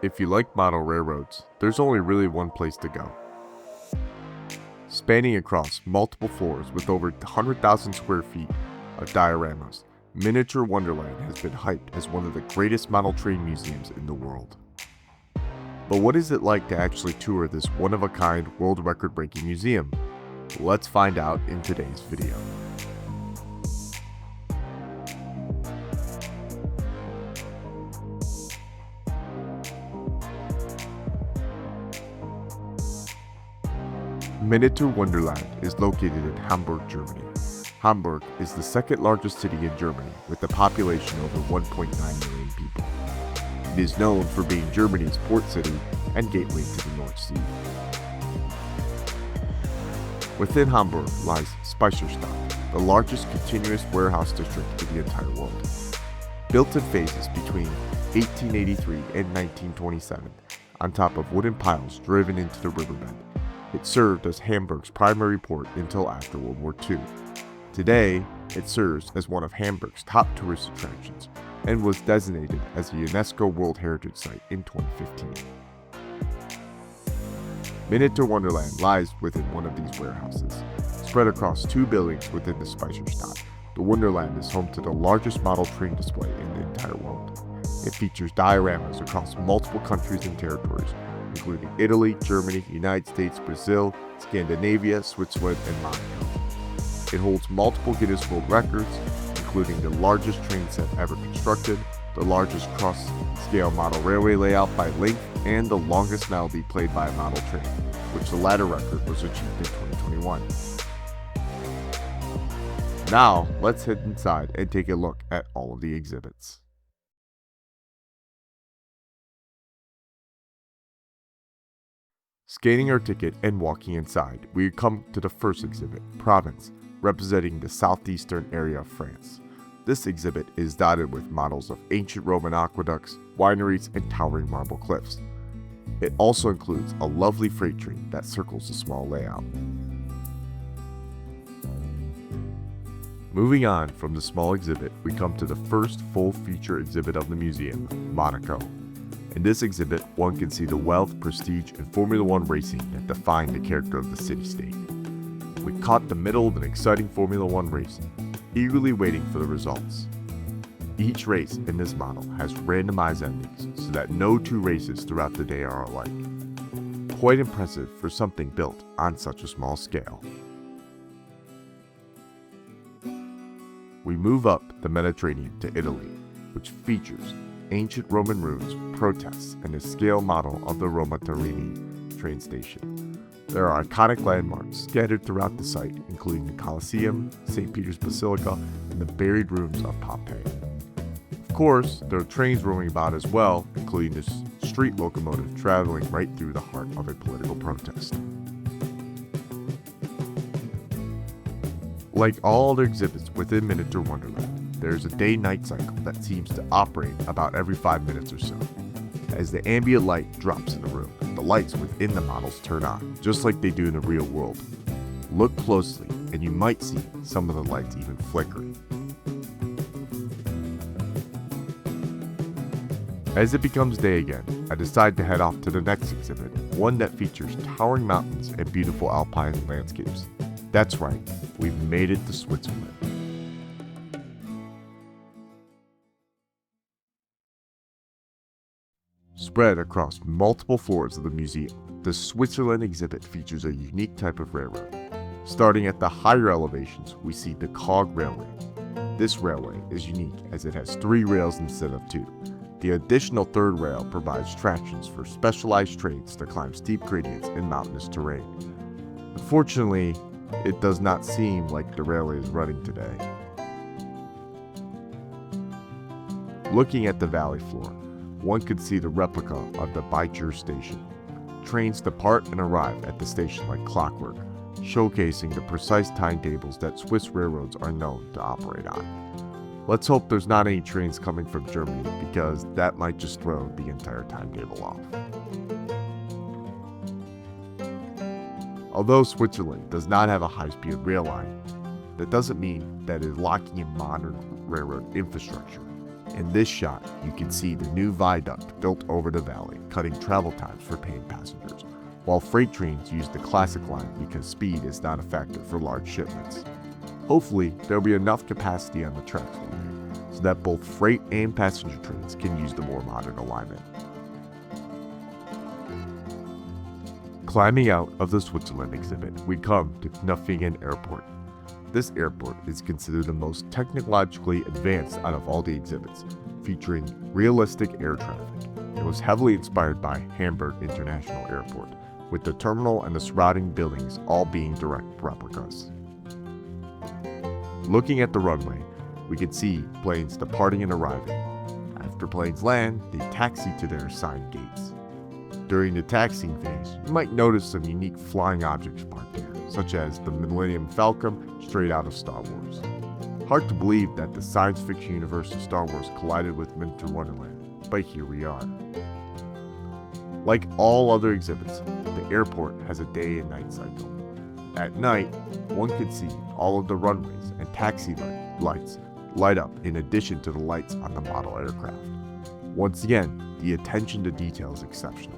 If you like model railroads, there's only really one place to go. Spanning across multiple floors with over 100,000 square feet of dioramas, Minatur Wunderland has been hyped as one of the greatest model train museums in the world. But what is it like to actually tour this one-of-a-kind world record-breaking museum? Let's find out in today's video. Minatur Wunderland is located in Hamburg, Germany. Hamburg is the second largest city in Germany with a population over 1.9 million people. It is known for being Germany's port city and gateway to the North Sea. Within Hamburg lies Speicherstadt, the largest continuous warehouse district in the entire world. Built in phases between 1883 and 1927, on top of wooden piles driven into the riverbed, it served as Hamburg's primary port until after World War II. Today, it serves as one of Hamburg's top tourist attractions and was designated as a UNESCO World Heritage Site in 2015. Minatur Wunderland lies within one of these warehouses. Spread across two buildings within the Speicherstadt, the Wunderland is home to the largest model train display in the entire world. It features dioramas across multiple countries and territories, including Italy, Germany, United States, Brazil, Scandinavia, Switzerland, and Monaco. It holds multiple Guinness World Records, including the largest train set ever constructed, the largest cross-scale model railway layout by length, and the longest melody played by a model train, which the latter record was achieved in 2021. Now, let's head inside and take a look at all of the exhibits. Scanning our ticket and walking inside, we come to the first exhibit, Province, representing the southeastern area of France. This exhibit is dotted with models of ancient Roman aqueducts, wineries, and towering marble cliffs. It also includes a lovely freight train that circles the small layout. Moving on from the small exhibit, we come to the first full-feature exhibit of the museum, Monaco. In this exhibit, one can see the wealth, prestige, and Formula One racing that define the character of the city-state. We caught the middle of an exciting Formula One race, eagerly waiting for the results. Each race in this model has randomized endings so that no two races throughout the day are alike. Quite impressive for something built on such a small scale. We move up the Mediterranean to Italy, which features ancient Roman ruins, protests, and a scale model of the Roma Termini train station. There are iconic landmarks scattered throughout the site, including the Colosseum, St. Peter's Basilica, and the buried ruins of Pompeii. Of course, there are trains roaming about as well, including this street locomotive traveling right through the heart of a political protest. Like all other exhibits within Minatur Wunderland, there is a day-night cycle that seems to operate about every 5 minutes or so. As the ambient light drops in the room, the lights within the models turn on, just like they do in the real world. Look closely, and you might see some of the lights even flickering. As it becomes day again, I decide to head off to the next exhibit, one that features towering mountains and beautiful alpine landscapes. That's right, we've made it to Switzerland. Spread across multiple floors of the museum, the Switzerland exhibit features a unique type of railroad. Starting at the higher elevations, we see the Cog Railway. This railway is unique as it has 3 rails instead of 2. The additional third rail provides tractions for specialized trains to climb steep gradients in mountainous terrain. Unfortunately, it does not seem like the railway is running today. Looking at the valley floor, one could see the replica of the Beicher station. Trains depart and arrive at the station like clockwork, showcasing the precise timetables that Swiss railroads are known to operate on. Let's hope there's not any trains coming from Germany, because that might just throw the entire timetable off. Although Switzerland does not have a high-speed rail line, that doesn't mean that it is lacking in modern railroad infrastructure. In this shot, you can see the new viaduct built over the valley, cutting travel times for paying passengers, while freight trains use the classic line because speed is not a factor for large shipments. Hopefully, there will be enough capacity on the tracks one day, so that both freight and passenger trains can use the more modern alignment. Climbing out of the Switzerland exhibit, we come to Knufingen Airport. This airport is considered the most technologically advanced out of all the exhibits, featuring realistic air traffic. It was heavily inspired by Hamburg International Airport, with the terminal and the surrounding buildings all being direct replicas. Looking at the runway, we can see planes departing and arriving. After planes land, they taxi to their assigned gates. During the taxiing phase, you might notice some unique flying objects parked there, such as the Millennium Falcon straight out of Star Wars. Hard to believe that the science fiction universe of Star Wars collided with Minatur Wunderland, but here we are. Like all other exhibits, the airport has a day and night cycle. At night, one can see all of the runways and taxi lights light up in addition to the lights on the model aircraft. Once again, the attention to detail is exceptional.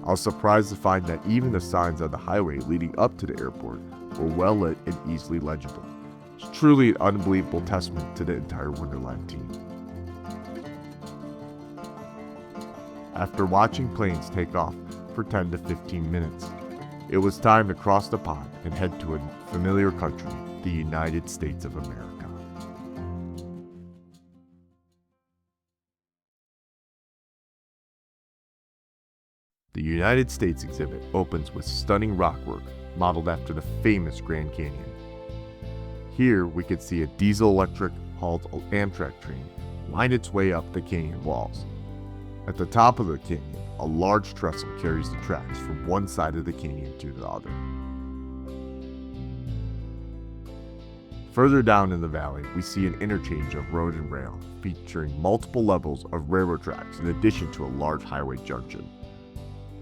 I was surprised to find that even the signs on the highway leading up to the airport were well lit and easily legible. It's truly an unbelievable testament to the entire Wonderland team. After watching planes take off for 10 to 15 minutes, it was time to cross the pond and head to a familiar country, the United States of America. The United States exhibit opens with stunning rockwork modeled after the famous Grand Canyon. Here we can see a diesel-electric hauled Amtrak train wind its way up the canyon walls. At the top of the canyon, a large trestle carries the tracks from one side of the canyon to the other. Further down in the valley, we see an interchange of road and rail, featuring multiple levels of railroad tracks in addition to a large highway junction.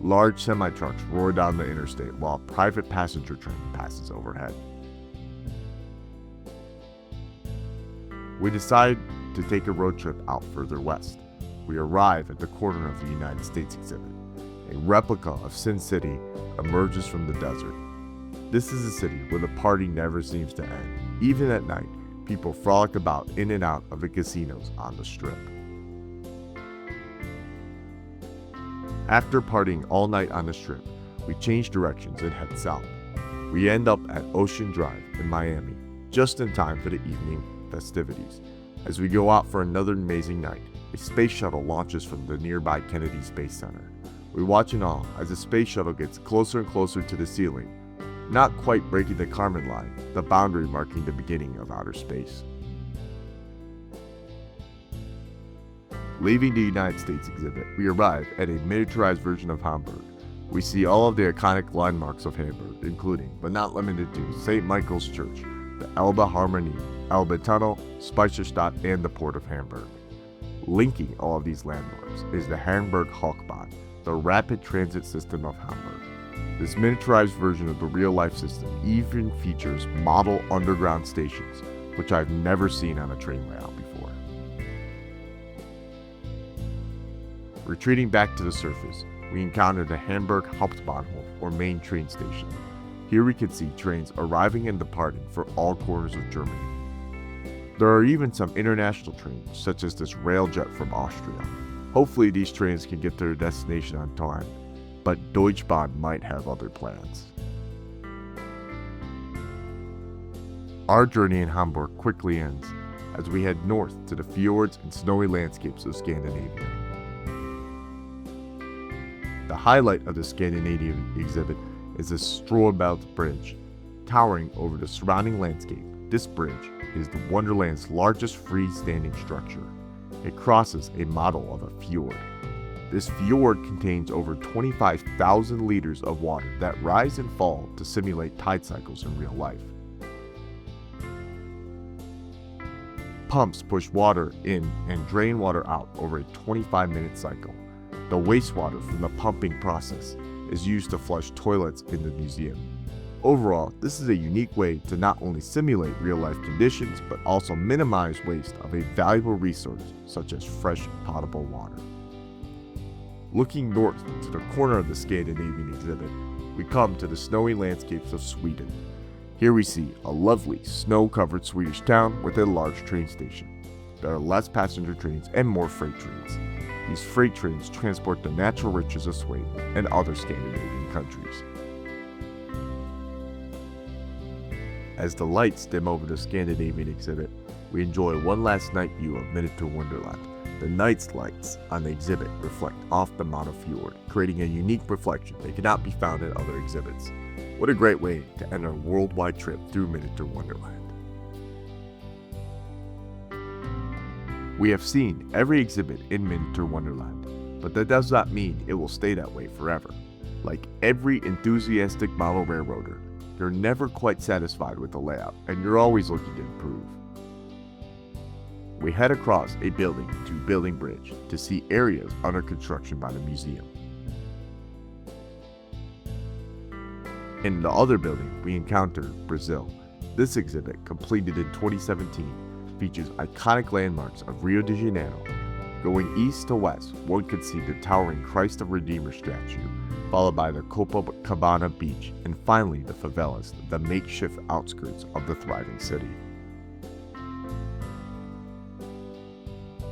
Large semi-trucks roar down the interstate while a private passenger train passes overhead. We decide to take a road trip out further west. We arrive at the corner of the United States exhibit. A replica of Sin City emerges from the desert. This is a city where the party never seems to end. Even at night, people frolic about in and out of the casinos on the strip. After partying all night on the strip, we change directions and head south. We end up at Ocean Drive in Miami, just in time for the evening festivities. As we go out for another amazing night, a space shuttle launches from the nearby Kennedy Space Center. We watch in awe as the space shuttle gets closer and closer to the ceiling, not quite breaking the Kármán line, the boundary marking the beginning of outer space. Leaving the United States exhibit, we arrive at a miniaturized version of Hamburg. We see all of the iconic landmarks of Hamburg, including, but not limited to, St. Michael's Church, the Elbe Harmonie, Elbe Tunnel, Speicherstadt, and the Port of Hamburg. Linking all of these landmarks is the Hamburg Hochbahn, the rapid transit system of Hamburg. This miniaturized version of the real-life system even features model underground stations, which I've never seen on a train layout before. Retreating back to the surface, we encounter the Hamburg Hauptbahnhof, or main train station. Here we can see trains arriving and departing for all corners of Germany. There are even some international trains, such as this railjet from Austria. Hopefully these trains can get to their destination on time, but Deutsche Bahn might have other plans. Our journey in Hamburg quickly ends as we head north to the fjords and snowy landscapes of Scandinavia. The highlight of the Scandinavian exhibit is the Strömsbelt Bridge. Towering over the surrounding landscape, this bridge is the Wonderland's largest freestanding structure. It crosses a model of a fjord. This fjord contains over 25,000 liters of water that rise and fall to simulate tide cycles in real life. Pumps push water in and drain water out over a 25-minute cycle. The wastewater from the pumping process is used to flush toilets in the museum. Overall, this is a unique way to not only simulate real-life conditions, but also minimize waste of a valuable resource such as fresh potable water. Looking north to the corner of the Scandinavian exhibit, we come to the snowy landscapes of Sweden. Here we see a lovely snow-covered Swedish town with a large train station. There are less passenger trains and more freight trains. These freight trains transport the natural riches of Sweden and other Scandinavian countries. As the lights dim over the Scandinavian exhibit, we enjoy one last night view of Minatur Wunderland. The night's lights on the exhibit reflect off the Mana Fjord, creating a unique reflection that cannot be found in other exhibits. What a great way to end our worldwide trip through Minatur Wunderland. We have seen every exhibit in Minatur Wunderland, but that does not mean it will stay that way forever. Like every enthusiastic model railroader, you're never quite satisfied with the layout, and you're always looking to improve. We head across a building to building bridge to see areas under construction by the museum. In the other building, we encounter Brazil. This exhibit, completed in 2017, features iconic landmarks of Rio de Janeiro. Going east to west, one could see the towering Christ of Redeemer statue, followed by the Copacabana beach, and finally the favelas, the makeshift outskirts of the thriving city.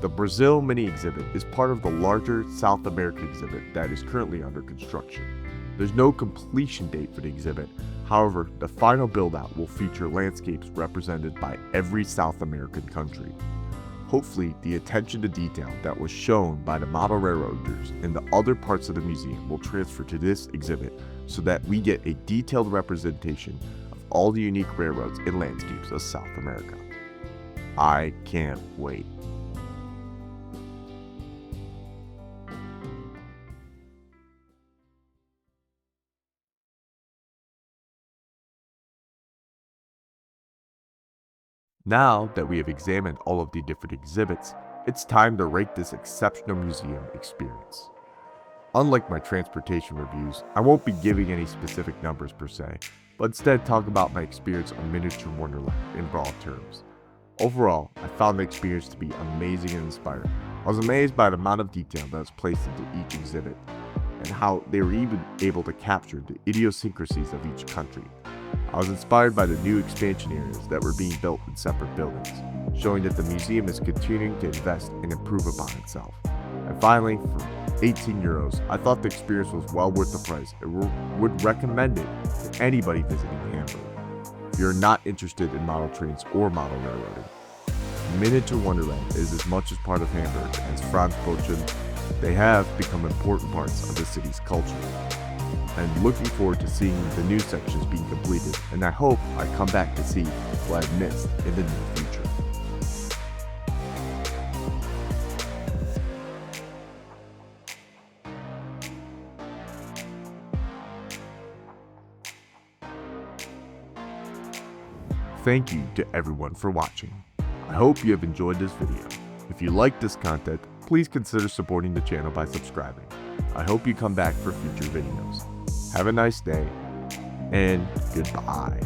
The Brazil mini exhibit is part of the larger South America exhibit that is currently under construction. There's no completion date for the exhibit, however, the final build-out will feature landscapes represented by every South American country. Hopefully, the attention to detail that was shown by the model railroaders in the other parts of the museum will transfer to this exhibit so that we get a detailed representation of all the unique railroads and landscapes of South America. I can't wait. Now that we have examined all of the different exhibits, it's time to rate this exceptional museum experience. Unlike my transportation reviews, I won't be giving any specific numbers per se, but instead talk about my experience on Minatur Wunderland in broad terms. Overall, I found the experience to be amazing and inspiring. I was amazed by the amount of detail that was placed into each exhibit, and how they were even able to capture the idiosyncrasies of each country. I was inspired by the new expansion areas that were being built in separate buildings, showing that the museum is continuing to invest and improve upon itself. And finally, for 18 euros, I thought the experience was well worth the price and would recommend it to anybody visiting Hamburg. If you're not interested in model trains or model railroading, Minatur Wunderland is as much as part of Hamburg as Franz Bochum. They have become important parts of the city's culture. I'm looking forward to seeing the new sections being completed, and I hope I come back to see what I've missed in the near future. Thank you to everyone for watching. I hope you have enjoyed this video. If you like this content, please consider supporting the channel by subscribing. I hope you come back for future videos. Have a nice day, and goodbye.